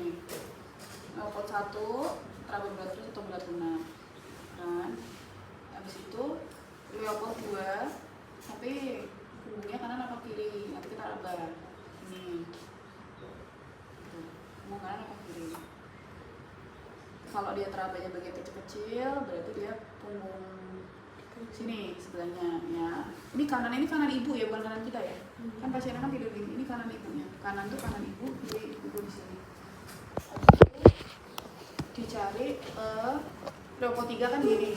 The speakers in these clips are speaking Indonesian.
nih. Leopard 1 teraba berat terus atau berat lunak kan. Habis itu leopard 2 tapi punggungnya kanan apa kiri, nanti kita raba ini punggung kanan apa kiri. Kalau dia terabanya bagian kecil-kecil berarti dia punggung sini sebelahnya ya. Ini kanan ibu ya, bukan kanan kita ya. Kan pasiennya kan tidur gini, ini kanan ibunya. Kanan tuh kanan ibu, jadi ibu di sini. Dicari leopard 3 kan gini,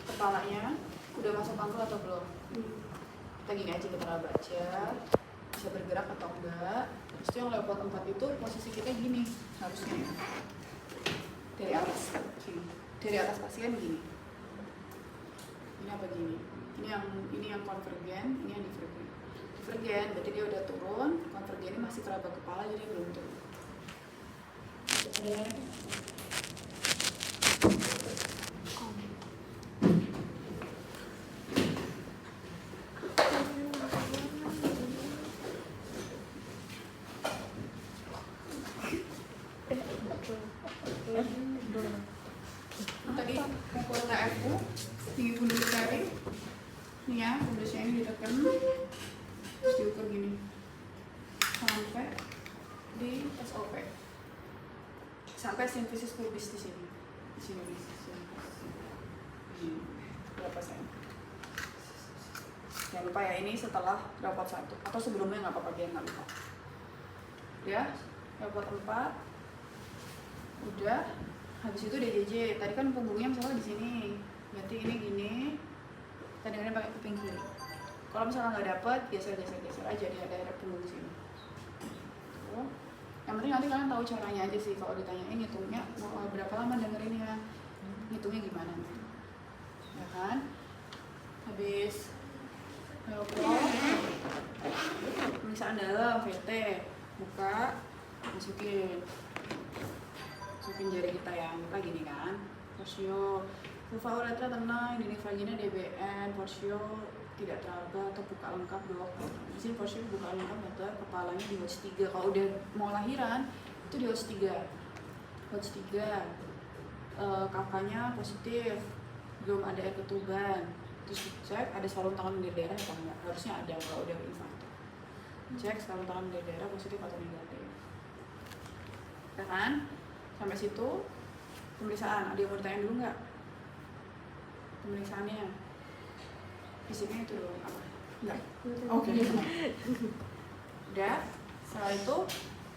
kepalanya udah masuk panggul atau belum? Kita gini aja, kita raba aja, bisa bergerak atau enggak. Terus itu yang leopard 4 itu posisi kita gini harusnya ya. Dari atas gini, dari atas pasien gini. Ini apa gini? Ini yang konvergen, ini yang divergen. Divergen berarti dia udah turun, konvergen ini masih teraba kepala jadi belum turun. Tadi ukur KFU tinggi fundus jari, nih ya fundusnya ini ditekan, terus diukur gini sampai di SOP, sampai sinfisis pubis di sini berapa sen? Jangan lupa ya, ini setelah leopard 1 atau sebelumnya nggak apa-apa biar nggak lupa. Ya, leopard 4 udah. Habis itu DJJ, tadi kan punggungnya misalnya di sini, berarti ini gini, kita dengerin pakai kuping kiri. Kalau misalnya nggak dapet, geser aja di daerah punggung sini. Tuh. Yang penting nanti kalian tahu caranya aja sih, kalau ditanyain ngitungnya berapa lama dengerinnya, ngitungnya gimana, ya kan? Habis pemeriksaan dalam, VT, buka, masukin jari kita ya, kita gini kan, Forsio, vulva uretra tenang, ini vagina DBN, Forsio tidak teraba atau buka lengkap dok. Di sini Forsio buka lengkap dokter, kepalanya di Hodge 3. Kalau udah mau lahiran itu di Hodge 3. Kakaknya positif, belum ada air ketuban. Terus cek ada sarung tangan di daerah atau enggak? Harusnya ada kalau udah infarkt. Cek sarung tangan di daerah positif atau negatif. Ya kan? Sampai situ pemeriksaan. Ada yang mau ditanya dulu nggak? Pemeriksaannya fisiknya itu dulu apa? Enggak? Oke. Udah. Setelah itu,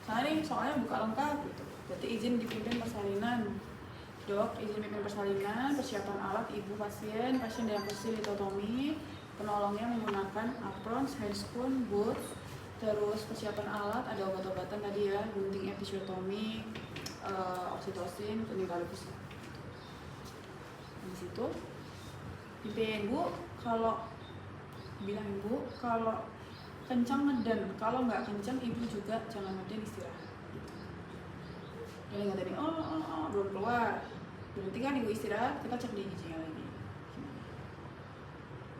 sana nih soalnya buka lengkap gitu. Berarti izin dipimpin persalinan. Dok, izin pimpin persalinan, persiapan alat ibu pasien dalam posisi litotomi, penolongnya menggunakan apron, handscoon, boot, terus persiapan alat ada obat-obatan tadi ya, gunting episiotomi, oksitosin, penyebabus. Di situ pimpin bu, kalau bilang ibu kalau kencang ngeden, kalau nggak kencang ibu juga jangan ngeden, istirahat. Jadi nggak tadi belum keluar, berarti kan ibu istirahat, kita cek di giginya lagi.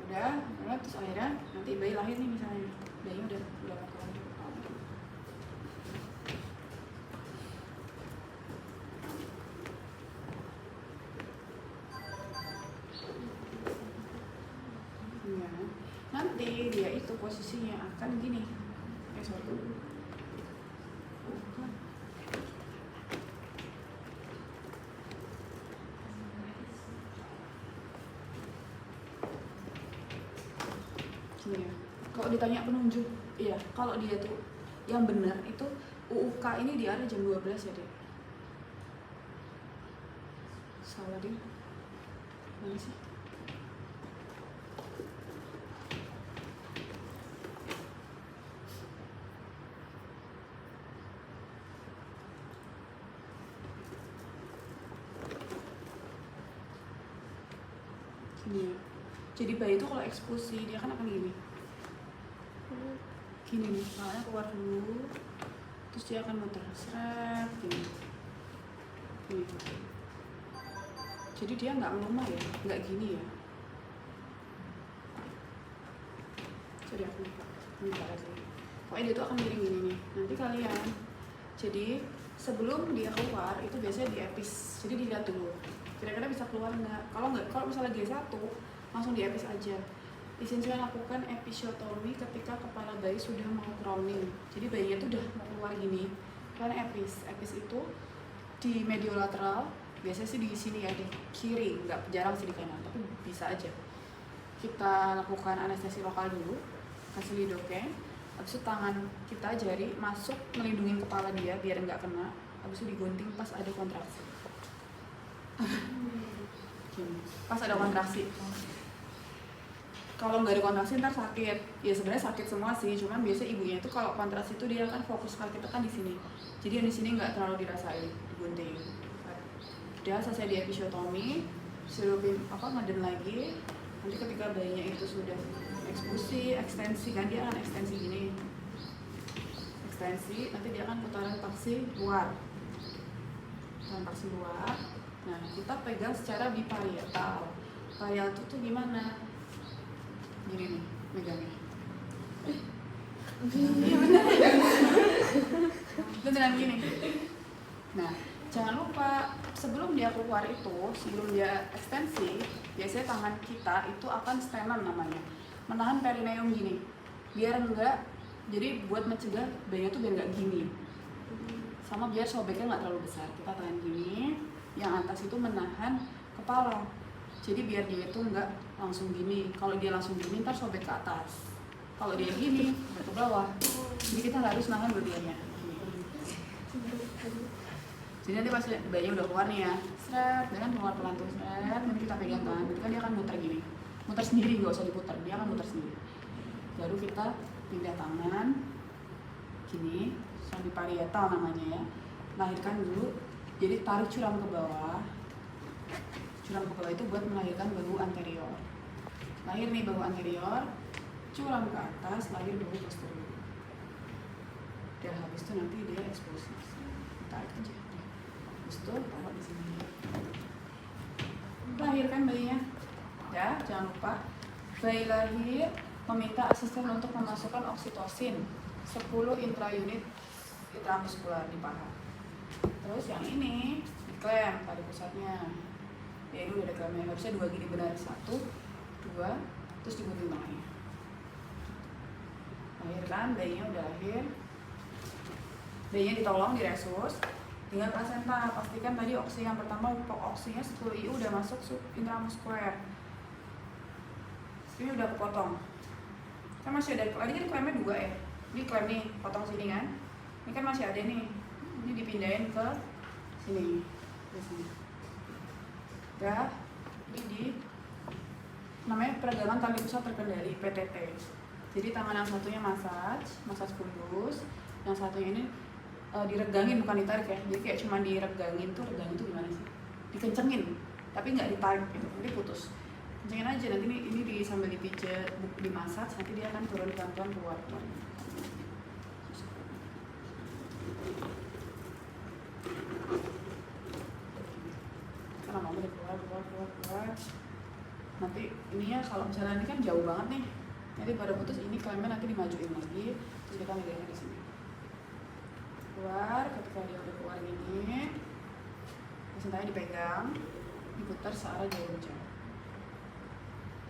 Udah, terus akhirnya nanti bayi lahir nih misalnya, bayinya udah keluar. Nanti dia itu posisinya akan gini, gini ya. Kalau ditanya penunjuk, iya. Kalau dia tuh yang benar itu UUK ini di area jam 12 ya deh. Salah deh. Mana sih? Gini ya. Jadi bayi itu kalau eksplosi dia kan akan gini nih, kepalanya keluar dulu, terus dia akan muter seret gini. Jadi dia nggak melemah ya, nggak gini ya. Jadi aku lupa aja. Pokoknya dia tuh akan miring gini nih. Nanti kalian, jadi sebelum dia keluar itu biasanya diepis, jadi dilihat dulu kira-kira bisa keluar nggak. Kalau misalnya G1 langsung diepis aja. Di sini saya lakukan episiotomi ketika kepala bayi sudah mau crowning, jadi bayinya itu udah mau keluar gini, kalian epis itu di mediolateral, biasanya sih di sini ya, di kiri, nggak jarang sih di kanan, tapi bisa aja. Kita lakukan anestesi lokal dulu, kasih lidocaine, habis itu tangan kita jari masuk melindungi kepala dia biar nggak kena, habis itu digunting pas ada kontraksi. Pas ada kontraksi. Kalau nggak ada kontraksi ntar sakit. Ya sebenarnya sakit semua sih, cuman biasa ibunya itu kalau kontraksi itu dia kan fokus sekali kita kan di sini. Jadi yang di sini nggak terlalu dirasain digunting. Udah selesai di episiotomi, suruh ngeden lagi. Nanti ketika bayinya itu sudah eksekusi, ekstensi kan dia akan ekstensi gini. Ekstensi, nanti dia akan putaran paksi luar. Putaran paksi luar. Nah, kita pegang secara biparietal. Parietal itu tuh gimana? Gini nih, megangnya. Iya bener. Beneran gini. Nah, jangan lupa sebelum dia keluar itu, sebelum dia ekstensi, biasanya tangan kita itu akan stenon namanya, menahan perineum gini, biar enggak, jadi buat mencegah bayinya tuh biar enggak gini, sama biar sobeknya nggak terlalu besar. Kita tahan gini, yang atas itu menahan kepala, jadi biar dia itu enggak langsung gini. Kalau dia langsung gini ntar sobek ke atas, kalau dia gini sobek ke bawah, jadi kita harus nahan dua-duanya. Jadi nanti pas bayinya udah keluar nih ya, seret, dia kan keluar pelan tuh, seret, nanti kita pegang tangan, nanti kan dia akan muter gini, muter sendiri, nggak usah diputar, dia akan muter sendiri. Baru kita pindah tangan, gini, sambil parietal namanya ya, lahirkan dulu, jadi tarik curam ke bawah. Curam ke bawah itu buat melahirkan bahu anterior. Lahir nih bahu anterior, curam ke atas, lahir bahu posterior. Dan habis itu nanti dia eksplosi, tarik aja. Habis itu taruh di sini. Lahirkan bayinya. Ya, jangan lupa bayi lahir meminta asisten untuk memasukkan oksitosin 10 intraunit intramuskular di paha. Terus yang ini diklem tali pusatnya. Ya ini udah ada klemnya, harusnya 2 gini benar, 1, 2, terus digunting tengahnya. Lahirkan, bayinya udah lahir. Bayinya ditolong diresus. Tinggal plasenta, pastikan tadi oksi yang pertama oksinya 10 IU udah masuk intramuskuler. Ini udah kepotong. Kan masih ada, tadi kan klemnya 2 ya. Ini klem nih, potong sini kan. Ini kan masih ada nih. Ini dipindahin ke sini. Ke sini. Udah, ini di namanya peregangan tali pusat terkendali PTT. Jadi tangan yang satunya massage fundus, yang satunya ini diregangin bukan ditarik ya. Jadi kayak cuma diregangin tuh, regangin tuh gimana sih? Dikencengin, tapi nggak ditarik gitu, nanti putus. Kencengin aja, nanti ini sambil dipijat, dimasak, nanti dia akan turun pelan-pelan keluar. Karena mau keluar. Nanti ininya kalau misalnya ini kan jauh banget nih, nanti pada putus ini klemnya nanti dimajuin lagi, terus kita megangnya di sini. Keluar, ketika dia udah keluar gini, placentanya dipegang, diputar searah jarum jam,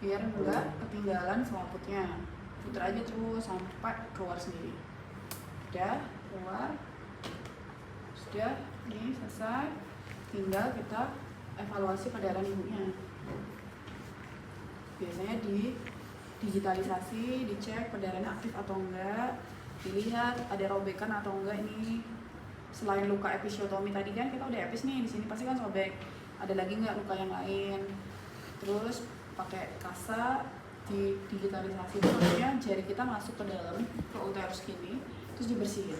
biar enggak ketinggalan selaputnya. Putar aja terus sampai keluar sendiri. Udah keluar, sudah, ini selesai. Tinggal kita evaluasi perdarahan ibunya. Biasanya di digitalisasi, dicek perdarahannya aktif atau enggak, dilihat ada robekan atau enggak. Ini selain luka episiotomi tadi kan kita udah epis nih, di sini pasti kan sobek. Ada lagi enggak luka yang lain? Terus pakai kasa di digitalisasi, maksudnya jari kita masuk ke dalam ke uterus gini, terus dibersihin.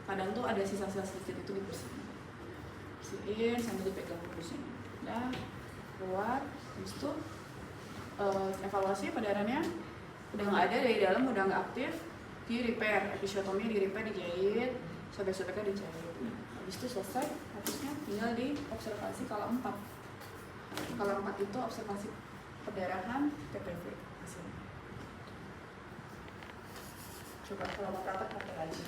Kadang tuh ada sisa-sisa sedikit itu bersihin sambil dipegang terus ini. Udah keluar, habis itu evaluasi perdarahannya udah nggak ada dari dalam, udah nggak aktif, di repair, episiotomi di repair, dijahit, sobek-sobeknya dijahit. Habis itu selesai, habisnya tinggal di observasi kalau 4. Kalau 4 itu observasi perdarahan PPV hasilnya. Coba kalau mau praktek lagi.